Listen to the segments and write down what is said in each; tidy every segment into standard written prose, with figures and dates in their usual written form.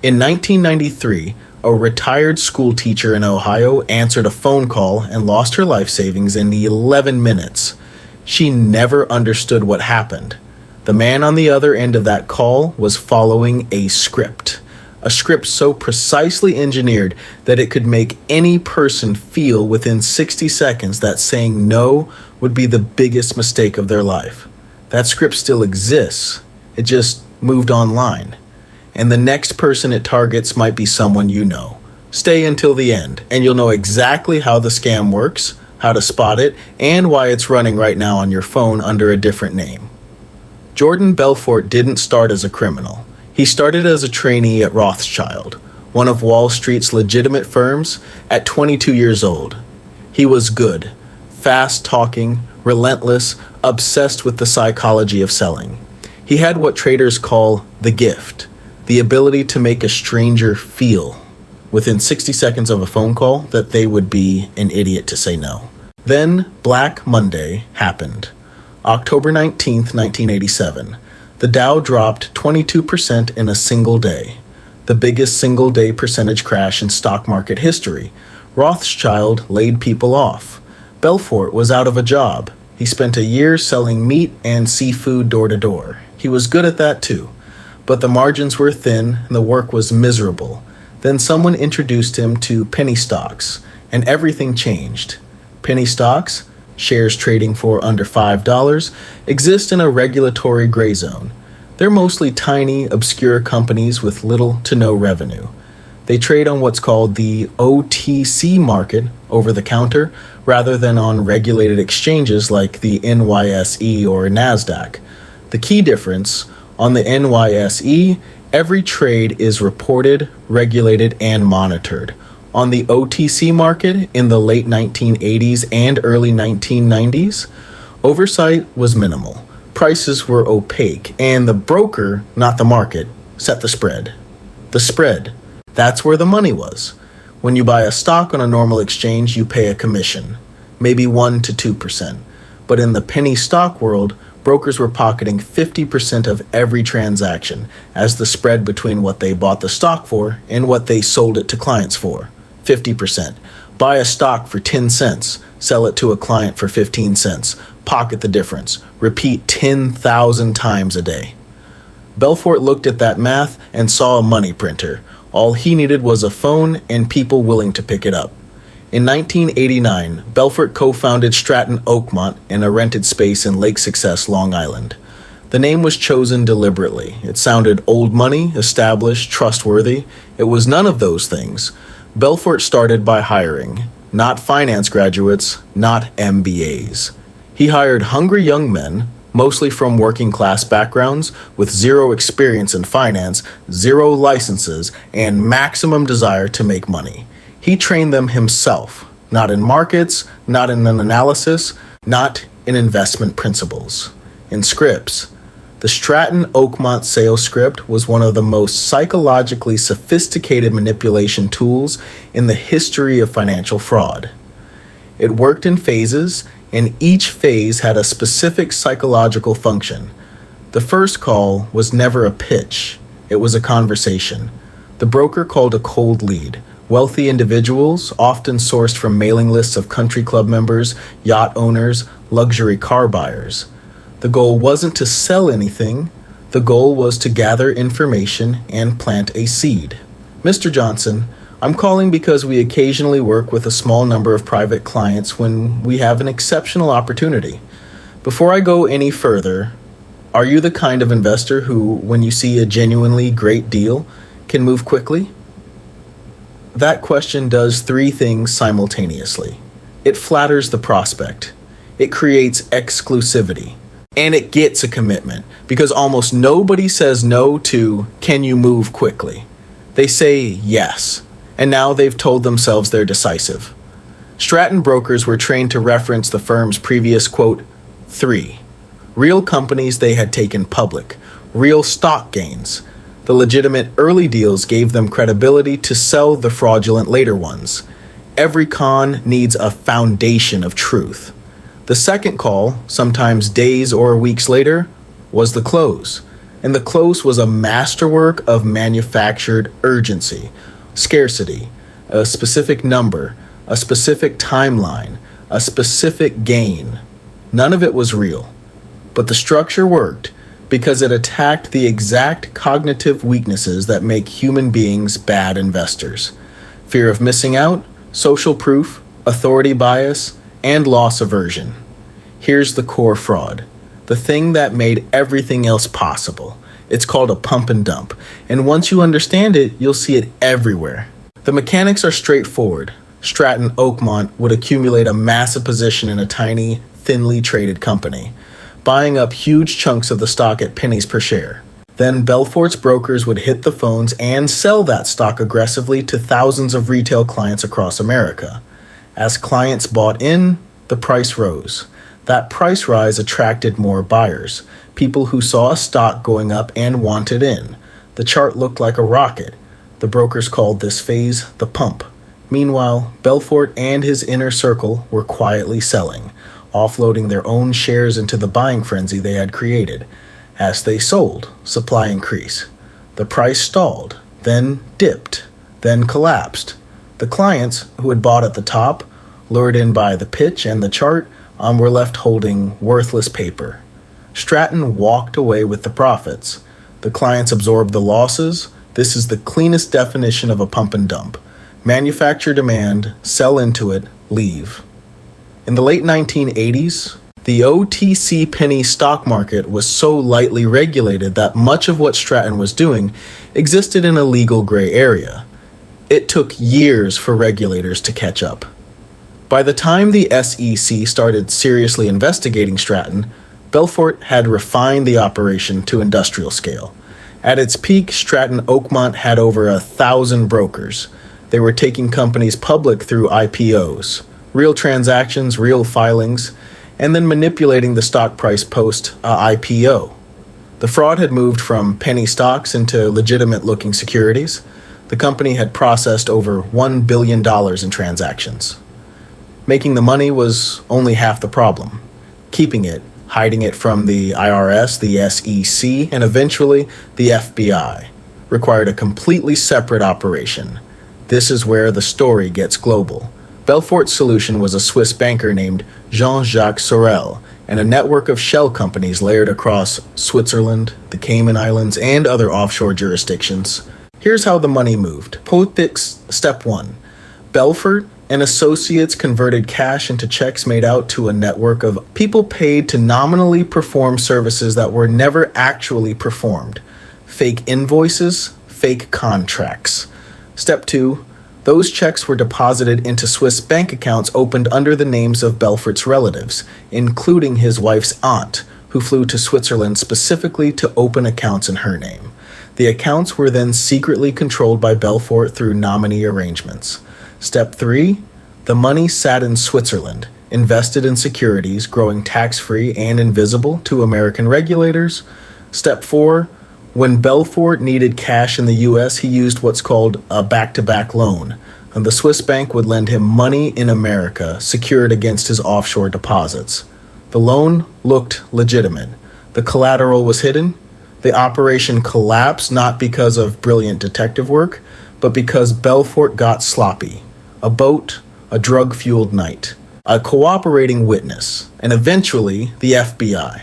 In 1993, a retired school teacher in Ohio answered a phone call and lost her life savings in 11 minutes. She never understood what happened. The man on the other end of that call was following a script so precisely engineered that it could make any person feel within 60 seconds that saying no would be the biggest mistake of their life. That script still exists. It just moved online. And the next person it targets might be someone you know. Stay until the end, and you'll know exactly how the scam works, how to spot it, and why it's running right now on your phone under a different name. Jordan Belfort didn't start as a criminal. He started as a trainee at Rothschild, one of Wall Street's legitimate firms, at 22 years old. He was good, fast-talking, relentless, obsessed with the psychology of selling. He had what traders call the gift, the ability to make a stranger feel, within 60 seconds of a phone call, that they would be an idiot to say no. Then Black Monday happened. October 19th, 1987. The Dow dropped 22% in a single day, the biggest single-day percentage crash in stock market history. Rothschild laid people off. Belfort was out of a job. He spent a year selling meat and seafood door to door. He was good at that too, but the margins were thin and the work was miserable. Then someone introduced him to penny stocks, and everything changed. Penny stocks, shares trading for under $5, exist in a regulatory gray zone. They're mostly tiny, obscure companies with little to no revenue. They trade on what's called the OTC market, over the counter, rather than on regulated exchanges like the NYSE or NASDAQ. The key difference: on the NYSE, every trade is reported, regulated, and monitored. On the OTC market in the late 1980s and early 1990s, oversight was minimal. Prices were opaque, and the broker, not the market, set the spread. The spread, that's where the money was. When you buy a stock on a normal exchange, you pay a commission, maybe 1 to 2%. But in the penny stock world, brokers were pocketing 50% of every transaction as the spread between what they bought the stock for and what they sold it to clients for. 50%. Buy a stock for 10 cents, sell it to a client for 15 cents, pocket the difference, repeat 10,000 times a day. Belfort looked at that math and saw a money printer. All he needed was a phone and people willing to pick it up. In 1989, Belfort co-founded Stratton Oakmont in a rented space in Lake Success, Long Island. The name was chosen deliberately. It sounded old money, established, trustworthy. It was none of those things. Belfort started by hiring, not finance graduates, not MBAs. He hired hungry young men, mostly from working class backgrounds, with zero experience in finance, zero licenses, and maximum desire to make money. He trained them himself, not in markets, not in an analysis, not in investment principles, in scripts. The Stratton Oakmont sales script was one of the most psychologically sophisticated manipulation tools in the history of financial fraud. It worked in phases, and each phase had a specific psychological function. The first call was never a pitch, it was a conversation. The broker called a cold lead. Wealthy individuals, often sourced from mailing lists of country club members, yacht owners, luxury car buyers. The goal wasn't to sell anything. The goal was to gather information and plant a seed. Mr. Johnson, I'm calling because we occasionally work with a small number of private clients when we have an exceptional opportunity. Before I go any further, are you the kind of investor who, when you see a genuinely great deal, can move quickly? That question does three things simultaneously. It flatters the prospect. It creates exclusivity. And it gets a commitment, because almost nobody says no to, "Can you move quickly?" They say yes, and now they've told themselves they're decisive. Stratton brokers were trained to reference the firm's previous, quote, 3. Real companies they had taken public, real stock gains. The legitimate early deals gave them credibility to sell the fraudulent later ones. Every con needs a foundation of truth. The second call, sometimes days or weeks later, was the close. And the close was a masterwork of manufactured urgency, scarcity, a specific number, a specific timeline, a specific gain. None of it was real. But the structure worked because it attacked the exact cognitive weaknesses that make human beings bad investors: fear of missing out, social proof, authority bias, and loss aversion. Here's the core fraud, the thing that made everything else possible. It's called a pump and dump, and once you understand it, you'll see it everywhere. The mechanics are straightforward. Stratton Oakmont would accumulate a massive position in a tiny, thinly traded company, buying up huge chunks of the stock at pennies per share. Then Belfort's brokers would hit the phones and sell that stock aggressively to thousands of retail clients across America. As clients bought in, the price rose. That price rise attracted more buyers, people who saw a stock going up and wanted in. The chart looked like a rocket. The brokers called this phase the pump. Meanwhile, Belfort and his inner circle were quietly selling, offloading their own shares into the buying frenzy they had created. As they sold, supply increased. The price stalled, then dipped, then collapsed. The clients, who had bought at the top, lured in by the pitch and the chart, were left holding worthless paper. Stratton walked away with the profits. The clients absorbed the losses. This is the cleanest definition of a pump and dump. Manufacture demand, sell into it, leave. In the late 1980s, the OTC penny stock market was so lightly regulated that much of what Stratton was doing existed in a legal gray area. It took years for regulators to catch up. By the time the SEC started seriously investigating Stratton, Belfort had refined the operation to industrial scale. At its peak, Stratton Oakmont had over 1,000 brokers. They were taking companies public through IPOs, real transactions, real filings, and then manipulating the stock price post-IPO. The fraud had moved from penny stocks into legitimate-looking securities. The company had processed over $1 billion in transactions. Making the money was only half the problem. Keeping it, hiding it from the IRS, the SEC, and eventually the FBI, required a completely separate operation. This is where the story gets global. Belfort's solution was a Swiss banker named Jean-Jacques Sorel and a network of shell companies layered across Switzerland, the Cayman Islands, and other offshore jurisdictions. Here's how the money moved. Politics Step 1. Belfort and associates converted cash into checks made out to a network of people paid to nominally perform services that were never actually performed. Fake invoices, fake contracts. Step 2. Those checks were deposited into Swiss bank accounts opened under the names of Belfort's relatives, including his wife's aunt, who flew to Switzerland specifically to open accounts in her name. The accounts were then secretly controlled by Belfort through nominee arrangements. Step 3. The money sat in Switzerland, invested in securities, growing tax-free and invisible to American regulators. Step 4. When Belfort needed cash in the U.S., he used what's called a back-to-back loan, and the Swiss bank would lend him money in America, secured against his offshore deposits. The loan looked legitimate. The collateral was hidden. The operation collapsed not because of brilliant detective work, but because Belfort got sloppy. A boat, a drug-fueled night, a cooperating witness, and eventually the FBI.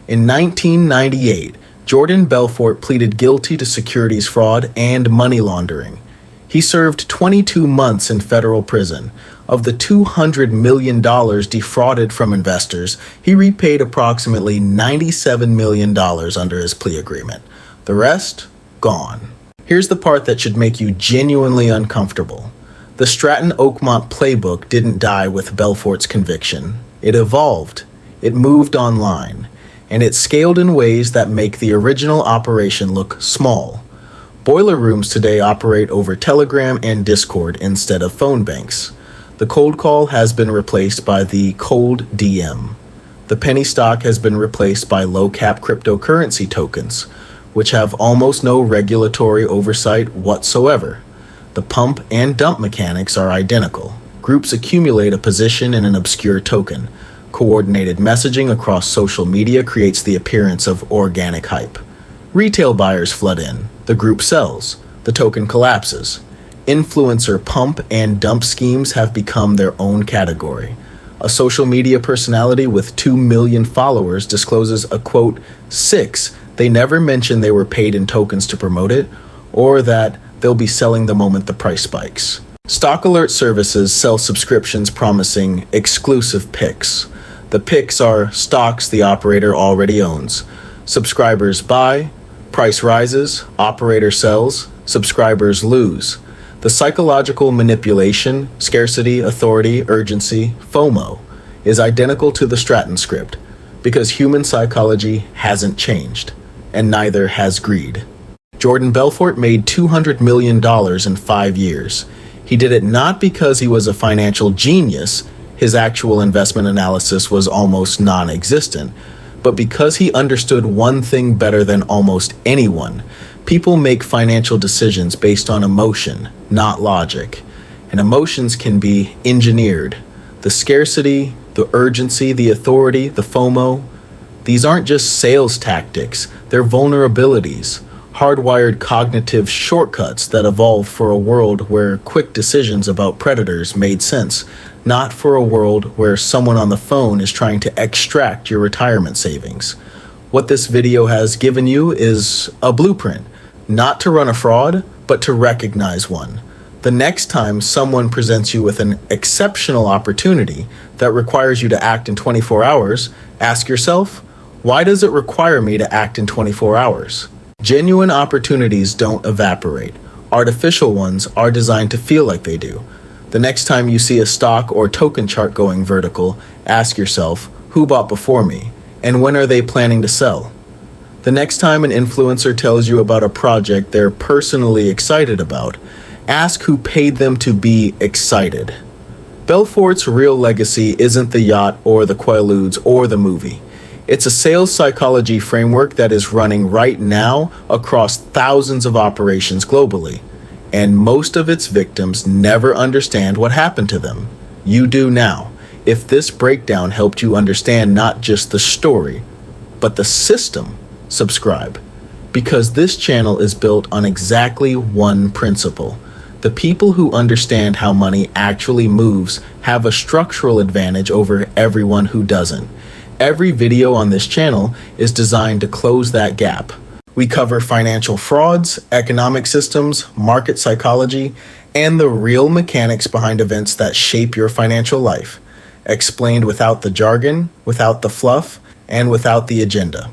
In 1998, Jordan Belfort pleaded guilty to securities fraud and money laundering. He served 22 months in federal prison. Of the $200 million defrauded from investors, he repaid approximately $97 million under his plea agreement. The rest, gone. Here's the part that should make you genuinely uncomfortable. The Stratton Oakmont playbook didn't die with Belfort's conviction. It evolved. It moved online. And it scaled in ways that make the original operation look small. Boiler rooms today operate over Telegram and Discord instead of phone banks. The cold call has been replaced by the cold DM. The penny stock has been replaced by low-cap cryptocurrency tokens, which have almost no regulatory oversight whatsoever. The pump and dump mechanics are identical. Groups accumulate a position in an obscure token. Coordinated messaging across social media creates the appearance of organic hype. Retail buyers flood in, the group sells, the token collapses. Influencer pump and dump schemes have become their own category. A social media personality with 2 million followers discloses a quote, 6 they never mention they were paid in tokens to promote it, or that they'll be selling the moment the price spikes. Stock alert services sell subscriptions promising exclusive picks. The picks are stocks the operator already owns. Subscribers buy, price rises, operator sells, subscribers lose. The psychological manipulation, scarcity, authority, urgency, FOMO, is identical to the Stratton script because human psychology hasn't changed, and neither has greed. Jordan Belfort made $200 million in 5 years. He did it not because he was a financial genius, his actual investment analysis was almost non-existent, but because he understood one thing better than almost anyone. People make financial decisions based on emotion, not logic. And emotions can be engineered. The scarcity, the urgency, the authority, the FOMO, these aren't just sales tactics, they're vulnerabilities, hardwired cognitive shortcuts that evolved for a world where quick decisions about predators made sense, not for a world where someone on the phone is trying to extract your retirement savings. What this video has given you is a blueprint, not to run a fraud, but to recognize one. The next time someone presents you with an exceptional opportunity that requires you to act in 24 hours, ask yourself, why does it require me to act in 24 hours? Genuine opportunities don't evaporate. Artificial ones are designed to feel like they do. The next time you see a stock or token chart going vertical, ask yourself, who bought before me? And when are they planning to sell? The next time an influencer tells you about a project they're personally excited about, ask who paid them to be excited. Belfort's real legacy isn't the yacht or the Quaaludes or the movie. It's a sales psychology framework that is running right now across thousands of operations globally. And most of its victims never understand what happened to them. You do now. If this breakdown helped you understand not just the story, but the system, subscribe. Because this channel is built on exactly one principle. The people who understand how money actually moves have a structural advantage over everyone who doesn't. Every video on this channel is designed to close that gap. We cover financial frauds, economic systems, market psychology, and the real mechanics behind events that shape your financial life, explained without the jargon, without the fluff, and without the agenda.